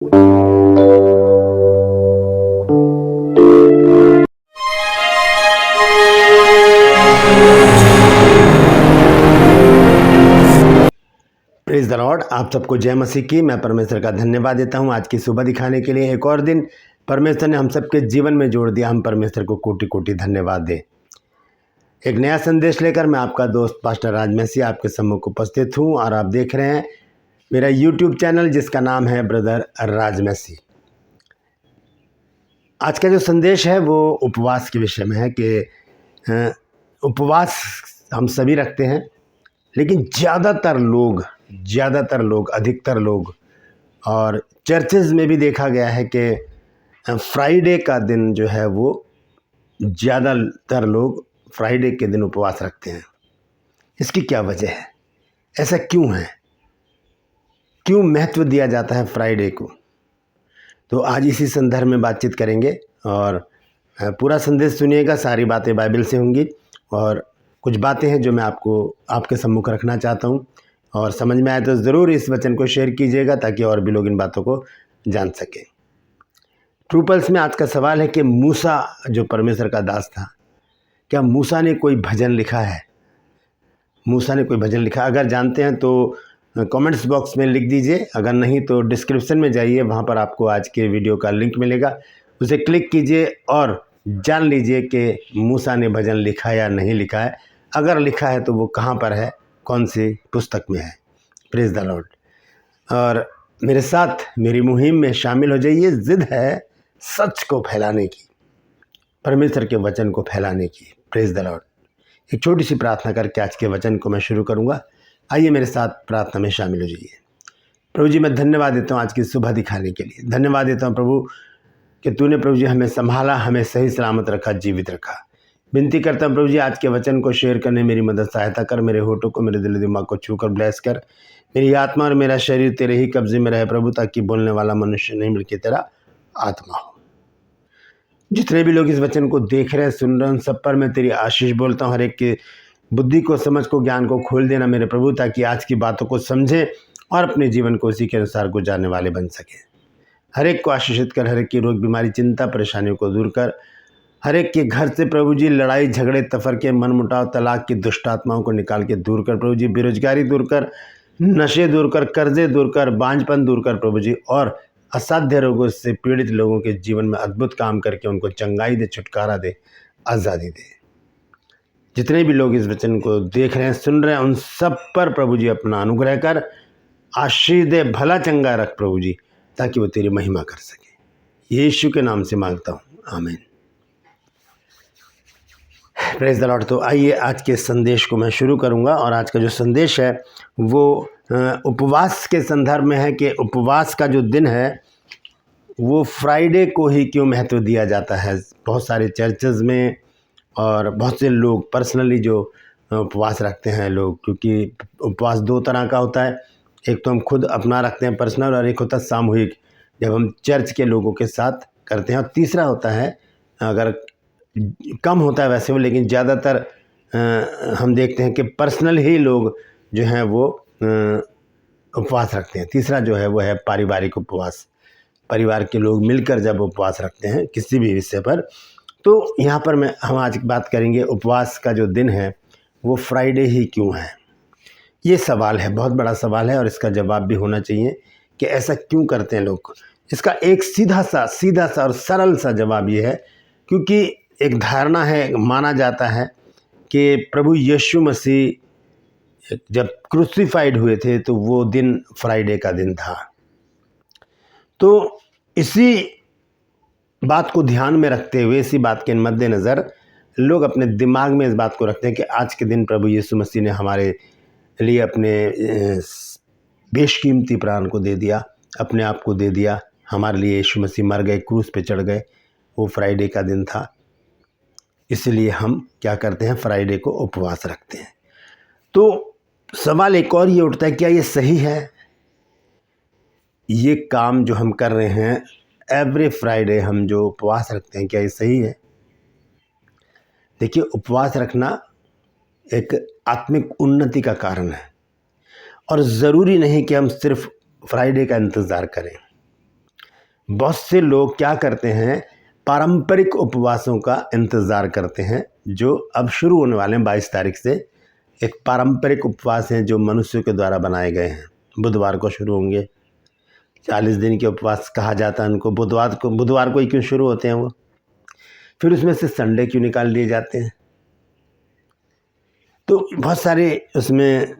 Praise the Lord. आप सबको जय मसीह की। मैं परमेश्वर का धन्यवाद देता हूं आज की सुबह दिखाने के लिए। एक और दिन परमेश्वर ने हम सबके जीवन में जोड़ दिया। हम परमेश्वर को कोटि कोटि धन्यवाद दें। एक नया संदेश लेकर मैं आपका दोस्त पास्टर राज मसीह आपके सम्मुख उपस्थित हूं और आप देख रहे हैं मेरा यूट्यूब चैनल जिसका नाम है ब्रदर राज मसीह। आज का जो संदेश है वो उपवास के विषय में है कि उपवास हम सभी रखते हैं, लेकिन ज़्यादातर लोग अधिकतर लोग और चर्चेज़ में भी देखा गया है कि फ्राइडे का दिन जो है वो ज़्यादातर लोग फ्राइडे के दिन उपवास रखते हैं। इसकी क्या वजह है? ऐसा क्यों है? क्यों महत्व दिया जाता है फ्राइडे को? तो आज इसी संदर्भ में बातचीत करेंगे और पूरा संदेश सुनिएगा। सारी बातें बाइबल से होंगी और कुछ बातें हैं जो मैं आपको आपके सम्मुख रखना चाहता हूं, और समझ में आए तो ज़रूर इस वचन को शेयर कीजिएगा ताकि और भी लोग इन बातों को जान सकें। ट्रू पल्स में आज का सवाल है कि मूसा जो परमेश्वर का दास था, क्या मूसा ने कोई भजन लिखा है? मूसा ने कोई भजन लिखा? अगर जानते हैं तो कमेंट्स बॉक्स में लिख दीजिए, अगर नहीं तो डिस्क्रिप्शन में जाइए, वहाँ पर आपको आज के वीडियो का लिंक मिलेगा, उसे क्लिक कीजिए और जान लीजिए कि मूसा ने भजन लिखा या नहीं लिखा है। अगर लिखा है तो वो कहाँ पर है, कौन सी पुस्तक में है। Praise the Lord. और मेरे साथ मेरी मुहिम में शामिल हो जाइए। जिद है सच को फैलाने की, परमेश्वर के वचन को फैलाने की। Praise the Lord. एक छोटी सी प्रार्थना करके आज के वचन को मैं शुरू करूँगा। आइए मेरे साथ प्रार्थना में शामिल हो जाइए। प्रभु जी, मैं धन्यवाद देता हूँ आज की सुबह दिखाने के लिए। धन्यवाद देता हूँ प्रभु कि तूने प्रभु जी हमें संभाला, हमें सही सलामत रखा, जीवित रखा। विनती करता हूँ प्रभु जी आज के वचन को शेयर करने मेरी मदद सहायता कर। मेरे होठों को, मेरे दिल दिमाग को छूकर ब्लेस कर। मेरी आत्मा और मेरा शरीर तेरे ही कब्जे में रहे प्रभु, ताकि बोलने वाला मनुष्य नहीं बल्कि तेरा आत्मा हो। जितने भी लोग इस वचन को देख रहे हैं, सुन रहे हैं, उन सब पर मैं तेरी आशीष बोलता हूँ। हर एक की बुद्धि को, समझ को, ज्ञान को खोल देना मेरे प्रभु, ताकि आज की बातों को समझें और अपने जीवन को उसी के अनुसार गुजारने वाले बन सकें। हर एक को आशीषित कर, हर एक की रोग बीमारी चिंता परेशानियों को दूर कर। हर एक के घर से प्रभु जी लड़ाई झगड़े तफरके मनमुटाव तलाक की दुष्ट आत्माओं को निकाल के दूर कर प्रभु जी। बेरोजगारी दूर कर, नशे दूर कर, कर्जे दूर कर, बांझपन दूर कर प्रभु जी, और असाध्य रोगों से पीड़ित लोगों के जीवन में अद्भुत काम करके उनको चंगाई दे, छुटकारा दे, आज़ादी दे। जितने भी लोग इस वचन को देख रहे हैं, सुन रहे हैं, उन सब पर प्रभु जी अपना अनुग्रह कर, आशीष दे, भला चंगा रख प्रभु जी, ताकि वो तेरी महिमा कर सके। यीशु के नाम से मांगता हूँ, आमीन। Praise the Lord. तो आइए आज के संदेश को मैं शुरू करूंगा, और आज का जो संदेश है वो उपवास के संदर्भ में है कि उपवास का जो दिन है वो फ्राइडे को ही क्यों महत्व दिया जाता है। बहुत सारे चर्चेज़ में और बहुत से लोग पर्सनली जो उपवास रखते हैं लोग, क्योंकि उपवास दो तरह का होता है। एक तो हम खुद अपना रखते हैं पर्सनल, और एक होता है सामूहिक, जब हम चर्च के लोगों के साथ करते हैं। और तीसरा होता है, अगर कम होता है वैसे वो, लेकिन ज़्यादातर हम देखते हैं कि पर्सनल ही लोग जो हैं वो उपवास रखते हैं। तीसरा जो है वो है पारिवारिक उपवास। परिवार के लोग मिलकर जब उपवास रखते हैं किसी भी विषय पर। तो यहाँ पर हम आज बात करेंगे उपवास का जो दिन है वो फ्राइडे ही क्यों है। ये सवाल है, बहुत बड़ा सवाल है, और इसका जवाब भी होना चाहिए कि ऐसा क्यों करते हैं लोग। इसका एक सीधा सा और सरल सा जवाब ये है, क्योंकि एक धारणा है, माना जाता है कि प्रभु यीशु मसीह जब क्रूसिफाइड हुए थे तो वो दिन फ्राइडे का दिन था। तो इसी बात को ध्यान में रखते हुए, इसी बात के मद्देनज़र लोग अपने दिमाग में इस बात को रखते हैं कि आज के दिन प्रभु यीशु मसीह ने हमारे लिए अपने बेशकीमती प्राण को दे दिया, अपने आप को दे दिया हमारे लिए। यीशु मसीह मर गए, क्रूस पे चढ़ गए, वो फ्राइडे का दिन था। इसलिए हम क्या करते हैं, फ्राइडे को उपवास रखते हैं। तो सवाल एक और ये उठता है, क्या ये सही है? ये काम जो हम कर रहे हैं एवरी फ्राइडे, हम जो उपवास रखते हैं, क्या ये सही है? देखिए, उपवास रखना एक आत्मिक उन्नति का कारण है, और ज़रूरी नहीं कि हम सिर्फ फ्राइडे का इंतज़ार करें। बहुत से लोग क्या करते हैं, पारंपरिक उपवासों का इंतज़ार करते हैं जो अब शुरू होने वाले हैं 22 तारीख से। एक पारंपरिक उपवास हैं जो मनुष्य के द्वारा बनाए गए हैं, बुधवार को शुरू होंगे। 40 दिन के उपवास कहा जाता है उनको। बुधवार को ही क्यों शुरू होते हैं वो? फिर उसमें से संडे क्यों निकाल दिए जाते हैं? तो बहुत सारे उसमें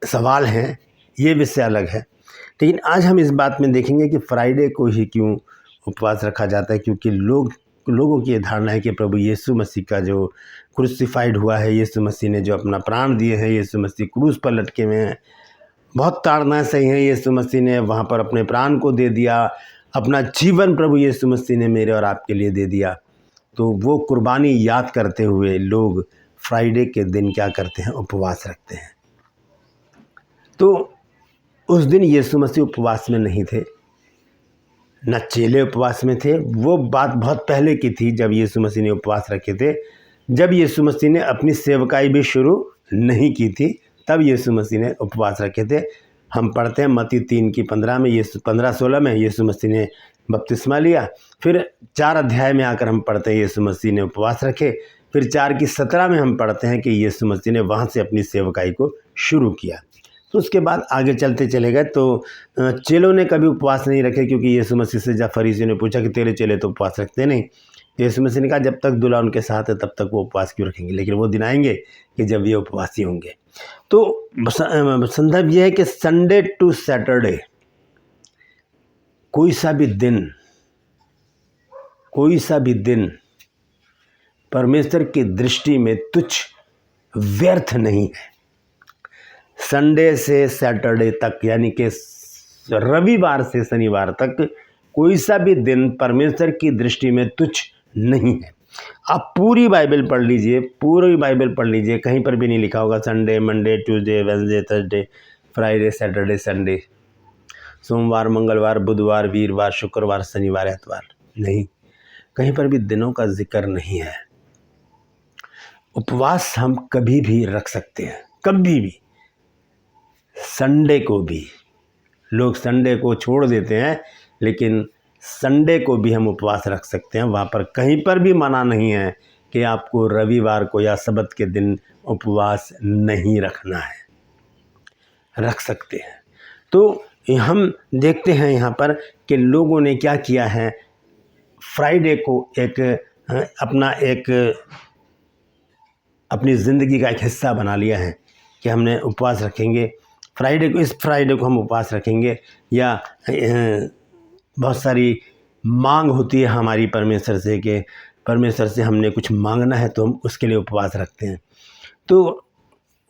सवाल हैं, ये विषय अलग है। लेकिन आज हम इस बात में देखेंगे कि फ्राइडे को ही क्यों उपवास रखा जाता है, क्योंकि लोगों की ये धारणा है कि प्रभु यीशु मसीह का जो क्रूसिफाइड हुआ है, यीशु मसीह ने जो अपना प्राण दिए हैं, यीशु मसीह क्रूस पर लटके हुए हैं। बहुत ताड़नाएं सही हैं, यीशु मसीह ने वहाँ पर अपने प्राण को दे दिया, अपना जीवन प्रभु यीशु मसीह ने मेरे और आपके लिए दे दिया। तो वो कुर्बानी याद करते हुए लोग फ्राइडे के दिन क्या करते हैं, उपवास रखते हैं। तो उस दिन यीशु मसीह उपवास में नहीं थे, न चेले उपवास में थे। वो बात बहुत पहले की थी जब यीशु मसीह ने उपवास रखे थे, जब यीशु मसीह ने अपनी सेवकाई भी शुरू नहीं की थी, तब यीशु मसीह ने उपवास रखे थे। हम पढ़ते हैं मत्ती 3:15 में, 15-16 में यीशु मसीह ने बपतिस्मा लिया। फिर 4 अध्याय में आकर हम पढ़ते हैं यीशु मसीह ने उपवास रखे। फिर 4:17 में हम पढ़ते हैं कि यीशु मसीह ने वहाँ से अपनी सेवकाई को शुरू किया। तो उसके बाद आगे चलते चले गए। तो चेलों ने कभी उपवास नहीं रखे, क्योंकि यीशु मसीह से जब फरीसियों ने पूछा कि तेरे चेले तो उपवास रखते नहीं, यीशु मसीह ने कहा जब तक दूल्हा उनके साथ है तब तक वो उपवास क्यों रखेंगे, लेकिन वो दिन आएंगे कि जब ये उपवासी होंगे। तो संदर्भ ये है कि संडे टू सैटरडे, कोई सा भी दिन परमेश्वर की दृष्टि में तुच्छ व्यर्थ नहीं है। संडे से सैटरडे तक, यानी कि रविवार से शनिवार तक, कोई सा भी दिन परमेश्वर की दृष्टि में तुच्छ नहीं है। आप पूरी बाइबल पढ़ लीजिए, कहीं पर भी नहीं लिखा होगा Sunday, Monday, Tuesday, Wednesday, Thursday, Friday, Saturday, Sunday, सोमवार, मंगलवार, बुधवार, वीरवार, शुक्रवार, शनिवार, एतवार। नहीं, कहीं पर भी दिनों का जिक्र नहीं है। उपवास हम कभी भी रख सकते हैं, कभी भी। संडे को भी, लोग संडे को छोड़ देते हैं, लेकिन संडे को भी हम उपवास रख सकते हैं। वहाँ पर कहीं पर भी मना नहीं है कि आपको रविवार को या सब्त के दिन उपवास नहीं रखना है, रख सकते हैं। तो हम देखते हैं यहाँ पर कि लोगों ने क्या किया है, फ्राइडे को अपनी ज़िंदगी का एक हिस्सा बना लिया है कि हमने उपवास रखेंगे इस फ्राइडे को हम उपवास रखेंगे। या बहुत सारी मांग होती है हमारी परमेश्वर से कि परमेश्वर से हमने कुछ मांगना है तो हम उसके लिए उपवास रखते हैं। तो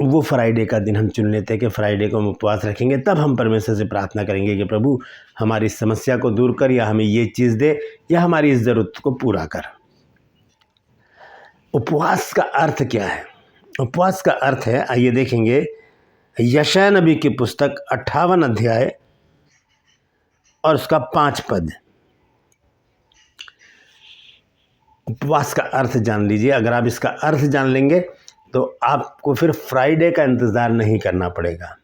वो फ्राइडे का दिन हम चुन लेते हैं कि फ्राइडे को हम उपवास रखेंगे, तब हम परमेश्वर से प्रार्थना करेंगे कि प्रभु हमारी समस्या को दूर कर, या हमें ये चीज़ दे, या हमारी इस ज़रूरत को पूरा कर। उपवास का अर्थ क्या है? उपवास का अर्थ है, आइए देखेंगे, यशायाह नबी की पुस्तक 58 अध्याय और उसका 5 पद। उपवास का अर्थ जान लीजिए। अगर आप इसका अर्थ जान लेंगे तो आपको फिर फ्राइडे का इंतज़ार नहीं करना पड़ेगा।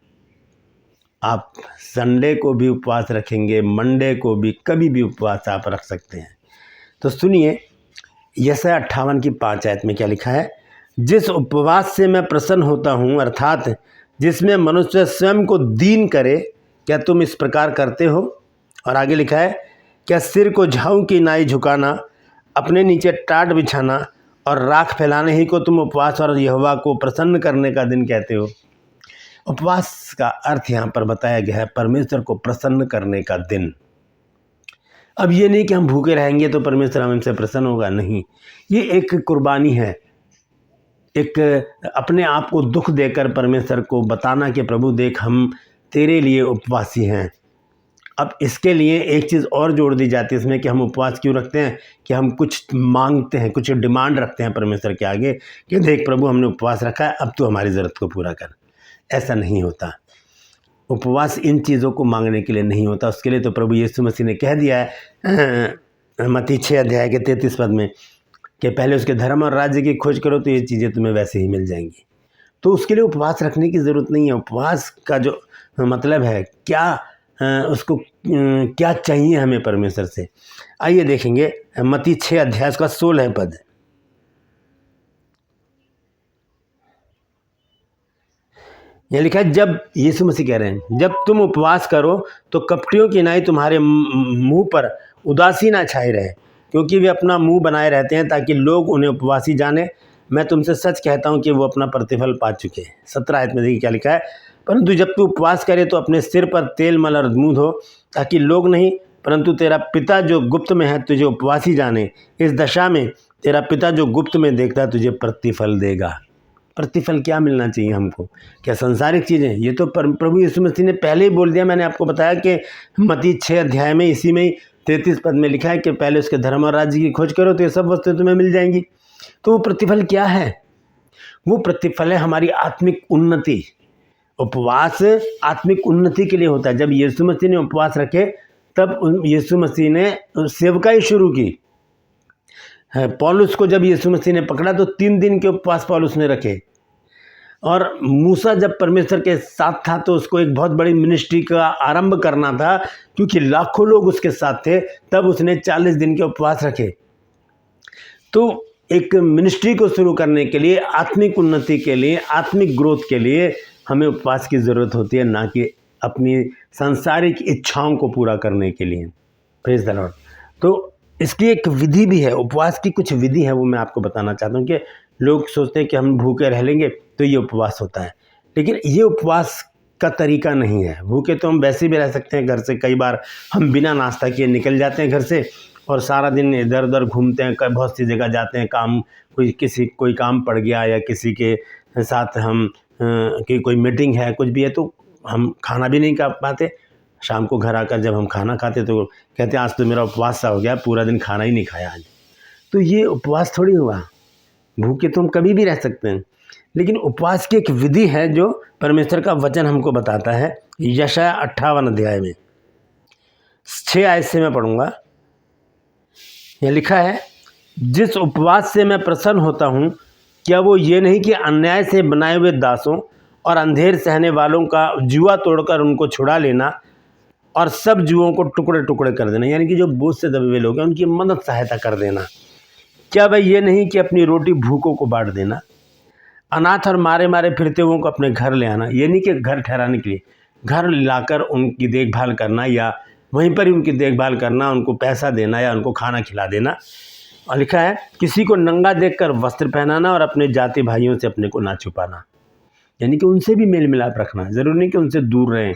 आप संडे को भी उपवास रखेंगे, मंडे को भी, कभी भी उपवास आप रख सकते हैं। तो सुनिए, यशायाह 58 की 5 आयत में क्या लिखा है। जिस उपवास से मैं प्रसन्न होता हूँ, अर्थात जिसमें मनुष्य स्वयं को दीन करे, क्या तुम इस प्रकार करते हो? और आगे लिखा है, क्या सिर को झाऊ की नाई झुकाना, अपने नीचे टाट बिछाना और राख फैलाने ही को तुम उपवास और यहोवा को प्रसन्न करने का दिन कहते हो? उपवास का अर्थ यहाँ पर बताया गया है परमेश्वर को प्रसन्न करने का दिन। अब ये नहीं कि हम भूखे रहेंगे तो परमेश्वर हमसे प्रसन्न होगा, नहीं। ये एक कुर्बानी है, एक अपने आप को दुख देकर परमेश्वर को बताना कि प्रभु देख, हम तेरे लिए उपवासी हैं। अब इसके लिए एक चीज़ और जोड़ दी जाती है इसमें कि हम उपवास क्यों रखते हैं, कि हम कुछ मांगते हैं, कुछ डिमांड रखते हैं परमेश्वर के आगे कि देख प्रभु, हमने उपवास रखा है, अब तो हमारी ज़रूरत को पूरा कर। ऐसा नहीं होता। उपवास इन चीज़ों को मांगने के लिए नहीं होता। उसके लिए तो प्रभु यीशु मसीह ने कह दिया है मत्ती 6 अध्याय के 33 पद में कि पहले उसके धर्म और राज्य की खोज करो तो ये चीज़ें तुम्हें वैसे ही मिल जाएंगी। तो उसके लिए उपवास रखने की ज़रूरत नहीं है। उपवास का जो मतलब है, क्या उसको क्या चाहिए हमें परमेश्वर से। आइए देखेंगे मत्ती 6 अध्याय का 16 पद। यह लिखा है, जब यीशु मसीह कह रहे हैं, जब तुम उपवास करो तो कपटियों की नाई तुम्हारे मुंह पर उदासी ना छाई रहे, क्योंकि वे अपना मुंह बनाए रहते हैं ताकि लोग उन्हें उपवासी जाने। मैं तुमसे सच कहता हूं कि वो अपना प्रतिफल पा चुके हैं। 17 आयत में देखिए क्या लिखा है, परंतु जब तू उपवास करे तो अपने सिर पर तेल मल और मुँह धो, ताकि लोग नहीं परंतु तेरा पिता जो गुप्त में है तुझे उपवासी जाने। इस दशा में तेरा पिता जो गुप्त में देखता है तुझे प्रतिफल देगा। प्रतिफल क्या मिलना चाहिए हमको? क्या संसारिक चीज़ें? ये तो प्रभु यीशु मसीह ने पहले ही बोल दिया। मैंने आपको बताया कि मत्ती 6 अध्याय में इसी में 33 पद में लिखा है कि पहले उसके धर्म और राज्य की खोज करो तो ये सब वस्तुएं तुम्हें मिल जाएंगी। तो वो प्रतिफल क्या है? वो प्रतिफल है हमारी आत्मिक उन्नति। उपवास आत्मिक उन्नति के लिए होता है। जब यीशु मसीह ने उपवास रखे तब यीशु मसीह ने सेवकाई शुरू की। पौलुस को जब यीशु मसीह ने पकड़ा तो 3 दिन के उपवास पौलुस ने रखे। और मूसा जब परमेश्वर के साथ था तो उसको एक बहुत बड़ी मिनिस्ट्री का आरंभ करना था, क्योंकि लाखों लोग उसके साथ थे, तब उसने 40 दिन के उपवास रखे। तो एक मिनिस्ट्री को शुरू करने के लिए, आत्मिक उन्नति के लिए, आत्मिक ग्रोथ के लिए हमें उपवास की ज़रूरत होती है, ना कि अपनी सांसारिक इच्छाओं को पूरा करने के लिए। Praise the Lord. तो इसकी एक विधि भी है, उपवास की कुछ विधि है, वो मैं आपको बताना चाहता हूँ कि लोग सोचते हैं कि हम भूखे रह लेंगे तो ये उपवास होता है, लेकिन ये उपवास का तरीका नहीं है। भूखे तो हम वैसे भी रह सकते हैं। घर से कई बार हम बिना नाश्ता किए निकल जाते हैं घर से और सारा दिन इधर उधर घूमते हैं, बहुत सी जगह जाते हैं, काम कोई काम पड़ गया या किसी के साथ हम कि कोई मीटिंग है, कुछ भी है, तो हम खाना भी नहीं खा पाते। शाम को घर आकर जब हम खाना खाते तो कहते हैं आज तो मेरा उपवास सा हो गया, पूरा दिन खाना ही नहीं खाया आज। तो ये उपवास थोड़ी हुआ। भूखे तो हम कभी भी रह सकते हैं, लेकिन उपवास की एक विधि है जो परमेश्वर का वचन हमको बताता है। यशायाह 58 अध्याय में 6 आयत से मैं पढ़ूंगा। यह लिखा है, जिस उपवास से मैं प्रसन्न होता हूँ, क्या वो ये नहीं कि अन्याय से बनाए हुए दासों और अंधेर सहने वालों का जुआ तोड़कर उनको छुड़ा लेना और सब जुओं को टुकड़े टुकड़े कर देना, यानी कि जो बोझ से दबे हुए लोग हैं उनकी मदद सहायता कर देना। क्या भाई ये नहीं कि अपनी रोटी भूखों को बांट देना, अनाथ और मारे मारे फिरते हुओं को अपने घर ले आना। ये नहीं कि घर ठहराने के लिए, घर लाकर उनकी देखभाल करना या वहीं पर ही उनकी देखभाल करना, उनको पैसा देना या उनको खाना खिला देना। और लिखा है, किसी को नंगा देखकर वस्त्र पहनाना और अपने जाति भाइयों से अपने को ना छुपाना, यानी कि उनसे भी मेल मिलाप रखना। ज़रूरी नहीं कि उनसे दूर रहें,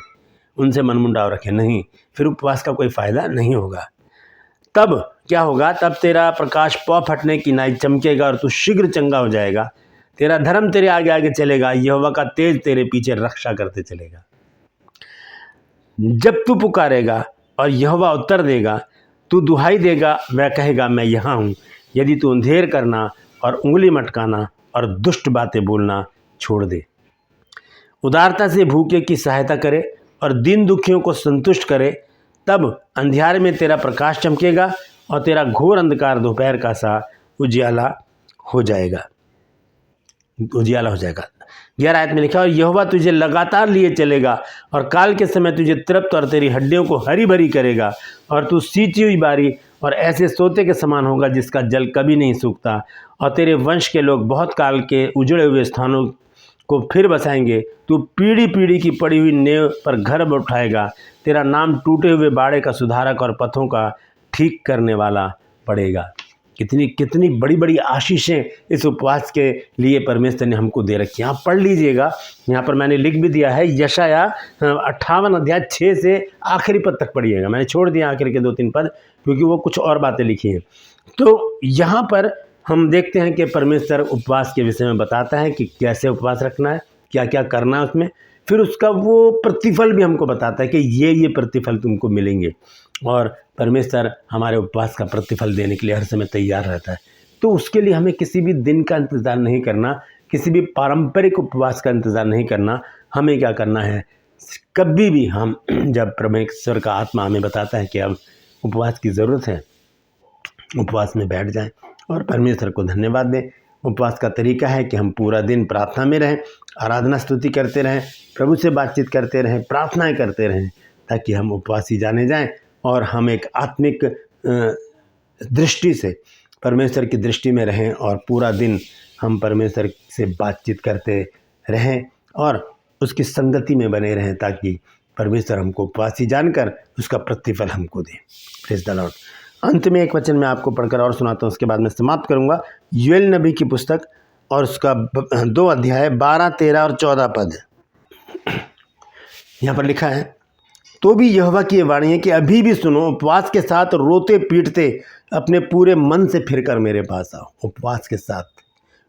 उनसे मनमुटाव रखें, नहीं, फिर उपवास का कोई फ़ायदा नहीं होगा। तब क्या होगा? तब तेरा प्रकाश पौ फटने की नाई चमकेगा और तू शीघ्र चंगा हो जाएगा। तेरा धर्म तेरे आगे आगे चलेगा, यहोवा का तेज तेरे पीछे रक्षा करते चलेगा। जब तू पुकारेगा और यहोवा उत्तर देगा, तू दुहाई देगा, वह कहेगा मैं यहाँ हूँ। यदि तू अंधेर करना और उंगली मटकाना और दुष्ट बातें बोलना छोड़ दे, उदारता से भूखे की सहायता करे और दीन दुखियों को संतुष्ट करे, तब अंधियारे में तेरा प्रकाश चमकेगा और तेरा घोर अंधकार दोपहर का सा उजियाला हो जाएगा। 11 आयत में लिखा, और यहोवा तुझे लगातार लिए चलेगा और काल के समय तुझे तृप्त और तेरी हड्डियों को हरी भरी करेगा, और तू सींची हुई बारी और ऐसे सोते के समान होगा जिसका जल कभी नहीं सूखता। और तेरे वंश के लोग बहुत काल के उजड़े हुए स्थानों को फिर बसाएंगे। तू पीढ़ी पीढ़ी की पड़ी हुई नेव पर घर उठाएगा। तेरा नाम टूटे हुए बाड़े का सुधारक और पथों का ठीक करने वाला पड़ेगा। कितनी कितनी बड़ी बड़ी आशीषें इस उपवास के लिए परमेश्वर ने हमको दे रखी हैं। आप पढ़ लीजिएगा, यहाँ पर मैंने लिख भी दिया है। यशायाह 58 अध्याय 6 से आखिरी पद तक पढ़िएगा। मैंने छोड़ दिया आखिर के 2-3 पद, क्योंकि वो कुछ और बातें लिखी हैं। तो यहाँ पर हम देखते हैं कि परमेश्वर उपवास के विषय में बताता है कि कैसे उपवास रखना है, क्या क्या करना है उसमें। फिर उसका वो प्रतिफल भी हमको बताता है कि ये प्रतिफल तुमको मिलेंगे, और परमेश्वर हमारे उपवास का प्रतिफल देने के लिए हर समय तैयार रहता है। तो उसके लिए हमें किसी भी दिन का इंतज़ार नहीं करना, किसी भी पारंपरिक उपवास का इंतज़ार नहीं करना। हमें क्या करना है, कभी भी हम जब परमेश्वर का आत्मा हमें बताता है कि अब उपवास की ज़रूरत है, उपवास में बैठ जाएं और परमेश्वर को धन्यवाद दें। उपवास का तरीका है कि हम पूरा दिन प्रार्थना में रहें, आराधना स्तुति करते रहें, प्रभु से बातचीत करते रहें, प्रार्थनाएं करते रहें, ताकि हम उपवासी जाने जाएं और हम एक आत्मिक दृष्टि से परमेश्वर की दृष्टि में रहें और पूरा दिन हम परमेश्वर से बातचीत करते रहें और उसकी संगति में बने रहें, ताकि परमेश्वर हमको उपवासी जानकर उसका प्रतिफल हमको दे। Praise the Lord. अंत में एक वचन मैं आपको पढ़कर और सुनाता हूँ, उसके बाद मैं समाप्त करूँगा। योएल नबी की पुस्तक और उसका 2 अध्याय 12, 13 और 14 पद। यहाँ पर लिखा है, तो भी यहोवा की वाणी है कि अभी भी सुनो, उपवास के साथ रोते पीटते अपने पूरे मन से फिरकर मेरे पास आओ। उपवास के साथ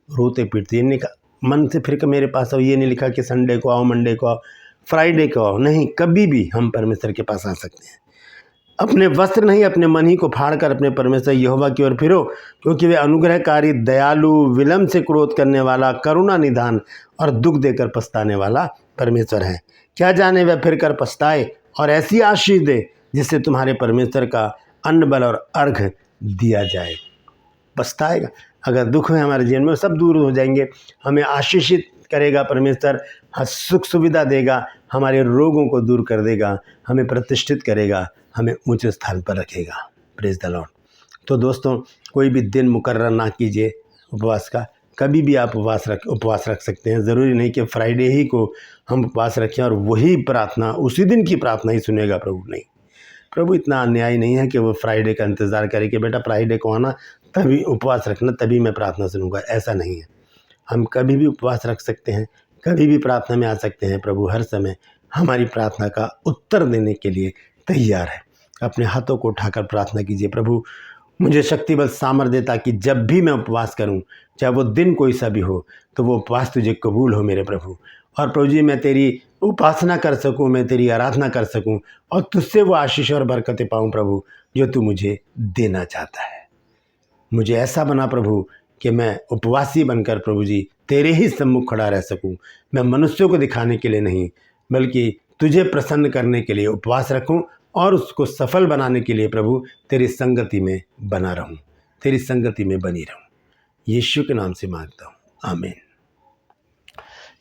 रोते पीटते, ये नहीं कहा मन से फिरकर मेरे पास आओ, ये नहीं लिखा कि संडे को आओ, मंडे को आओ, फ्राइडे को आओ, नहीं, कभी भी हम परमेश्वर के पास आ सकते हैं। अपने वस्त्र नहीं, अपने मन ही को फाड़ कर अपने परमेश्वर यहोवा की ओर फिरो, क्योंकि वे अनुग्रहकारी, दयालु, विलम्ब से क्रोध करने वाला, करुणा निधान और दुख देकर पछताने वाला परमेश्वर है। क्या जाने वह फिर कर पछताए और ऐसी आशीष दे जिससे तुम्हारे परमेश्वर का अन्न बल और अर्घ दिया जाए। पछताएगा, अगर दुख है हमारे जीवन में, सब दूर हो जाएंगे। हमें आशीषित करेगा परमेश्वर, सुख सुविधा देगा, हमारे रोगों को दूर कर देगा, हमें प्रतिष्ठित करेगा, हमें ऊंचे स्थान पर रखेगा। Praise the Lord. तो दोस्तों, कोई भी दिन मुकर्रर ना कीजिए उपवास का, कभी भी आप उपवास रख सकते हैं। ज़रूरी नहीं कि फ्राइडे ही को हम उपवास रखें और वही प्रार्थना, उसी दिन की प्रार्थना ही सुनेगा प्रभु। नहीं, प्रभु इतना अन्याय नहीं है कि वो फ्राइडे का इंतज़ार करे कि बेटा फ्राइडे को आना, तभी उपवास रखना, तभी मैं प्रार्थना सुनूंगा। ऐसा नहीं है। हम कभी भी उपवास रख सकते हैं, कभी भी प्रार्थना में आ सकते हैं। प्रभु हर समय हमारी प्रार्थना का उत्तर देने के लिए तैयार है। अपने हाथों को उठाकर प्रार्थना कीजिए, प्रभु मुझे शक्ति बल सामर्थ दे, ताकि जब भी मैं उपवास करूं, चाहे वो दिन कोई सा भी हो, तो वो उपवास तुझे कबूल हो मेरे प्रभु। और प्रभु जी, मैं तेरी उपासना कर सकूं, मैं तेरी आराधना कर सकूं और तुझसे वो आशीष और बरकतें पाऊं प्रभु, जो तू मुझे देना चाहता है। मुझे ऐसा बना प्रभु कि मैं उपवासी बनकर प्रभु जी तेरे ही सम्मुख खड़ा रह सकूं। मैं मनुष्यों को दिखाने के लिए नहीं, बल्कि तुझे प्रसन्न करने के लिए उपवास रखूं और उसको सफल बनाने के लिए प्रभु तेरी संगति में बना रहूं, तेरी संगति में बनी रहूं। यीशु के नाम से मांगता हूं, आमीन।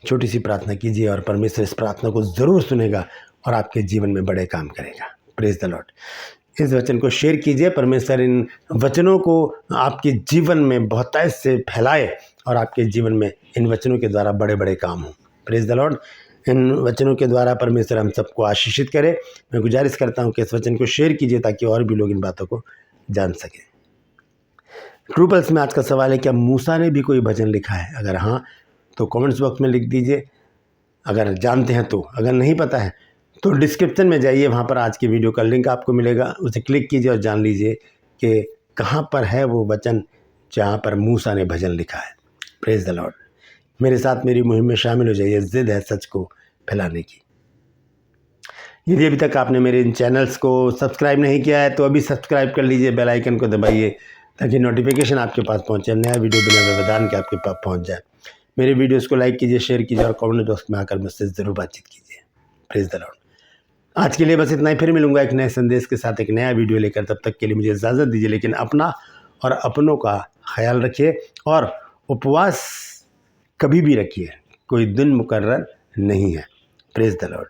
छोटी सी प्रार्थना कीजिए और परमेश्वर इस प्रार्थना को ज़रूर सुनेगा और आपके जीवन में बड़े काम करेगा। Praise the Lord. इस वचन को शेयर कीजिए, परमेश्वर इन वचनों को आपके जीवन में बहुतायत से फैलाए और आपके जीवन में इन वचनों के द्वारा बड़े बड़े काम हों। Praise the Lord. इन वचनों के द्वारा परमेश्वर हम सबको आशीषित करे। मैं गुजारिश करता हूं कि इस वचन को शेयर कीजिए, ताकि और भी लोग इन बातों को जान सकें। ट्रू पल्स में आज का सवाल है, क्या मूसा ने भी कोई भजन लिखा है? अगर हाँ, तो कमेंट्स बॉक्स में लिख दीजिए, अगर जानते हैं तो। अगर नहीं पता है तो डिस्क्रिप्शन में जाइए, वहाँ पर आज की वीडियो का लिंक आपको मिलेगा, उसे क्लिक कीजिए और जान लीजिए कि कहाँ पर है वो वचन जहाँ पर मूसा ने भजन लिखा है। Praise the Lord. मेरे साथ मेरी मुहिम में शामिल हो जाइए, जिद है सच को फैलाने की। यदि अभी तक आपने मेरे इन चैनल्स को सब्सक्राइब नहीं किया है तो अभी सब्सक्राइब कर लीजिए, बेल आइकन को दबाइए, ताकि नोटिफिकेशन आपके पास पहुँचे, नया वीडियो बिना व्यवधान के आपके पास पहुँच जाए। मेरे वीडियोस को लाइक कीजिए, शेयर कीजिए और कमेंट बॉक्स में आकर मुझसे ज़रूर बातचीत कीजिए। Praise the Lord. आज के लिए बस इतना ही। फिर मिलूंगा एक नए संदेश के साथ, एक नया वीडियो लेकर। तब तक के लिए मुझे इजाज़त दीजिए, लेकिन अपना और अपनों का ख्याल रखिए और उपवास कभी भी रखिए, कोई दिन मुकर्रर नहीं है। Praise the Lord.